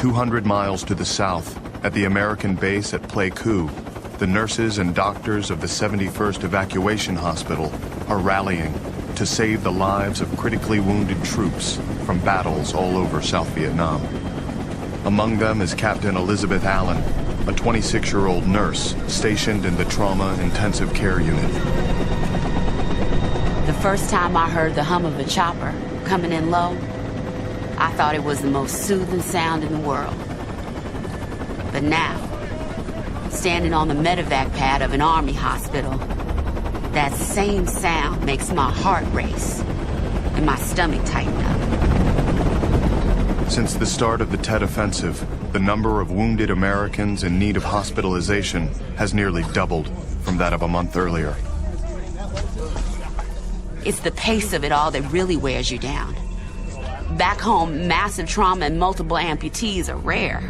200 miles to the south, at the American base at Pleiku, the nurses and doctors of the 71st Evacuation Hospital are rallying to save the lives of critically wounded troops from battles all over South Vietnam. Among them is Captain Elizabeth Allen, a 26-year-old nurse stationed in the Trauma Intensive Care Unit. The first time I heard the hum of a chopper coming in low, I thought it was the most soothing sound in the world. But now, standing on the medevac pad of an army hospital, that same sound makes my heart race and my stomach tighten up. Since the start of the Tet Offensive, the number of wounded Americans in need of hospitalization has nearly doubled from that of a month earlier. It's the pace of it all that really wears you down. Back home, massive trauma and multiple amputees are rare.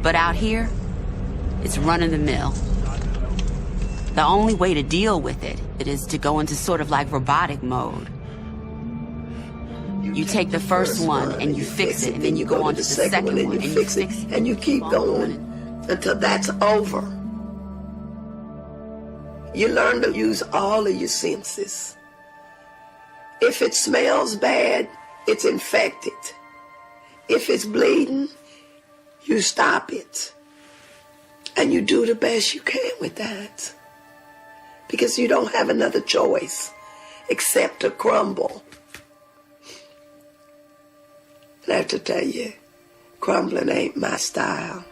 But out here, it's run-of-the-mill. The only way to deal with it is to go into sort of like robotic mode. You take the first one and you fix it, and then you go on to the second one and you fix it, and you keep going until that's over. You learn to use all of your senses. If it smells bad, it's infected. If it's bleeding, you stop it. And you do the best you can with that. Because you don't have another choice except to crumble. And I have to tell you, crumbling ain't my style.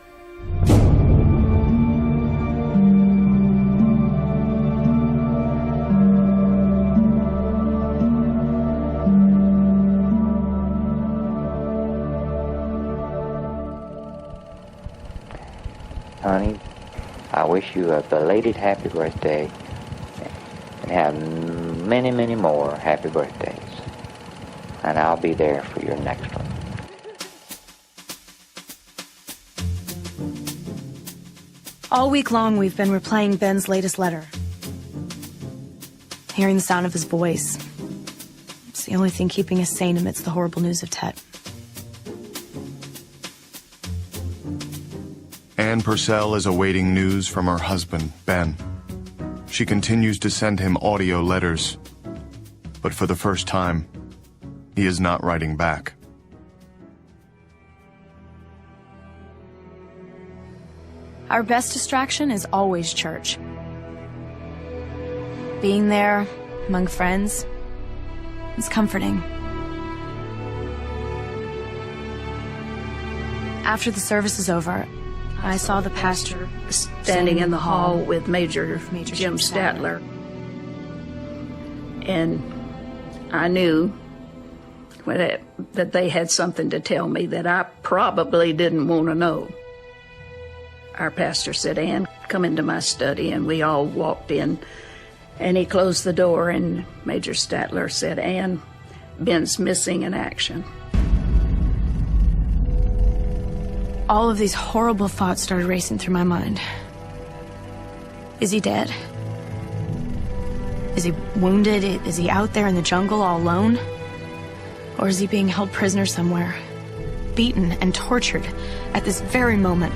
Honey, I wish you a belated happy birthday and have many, many more happy birthdays. And I'll be there for your next one. All week long, we've been replaying Ben's latest letter. Hearing the sound of his voice. It's the only thing keeping us sane amidst the horrible news of Tet. Ann Purcell is awaiting news from her husband, Ben. She continues to send him audio letters, but for the first time, he is not writing back. Our best distraction is always church. Being there, among friends, is comforting. After the service is over, I saw the pastor standing in the hall with Major Jim Statler. And I knew that they had something to tell me that I probably didn't want to know. Our pastor said, "Ann, come into my study," and we all walked in. And he closed the door, and Major Statler said, "Ann, Ben's missing in action." All of these horrible thoughts started racing through my mind. Is he dead? Is he wounded? Is he out there in the jungle all alone? Or is he being held prisoner somewhere, beaten and tortured at this very moment?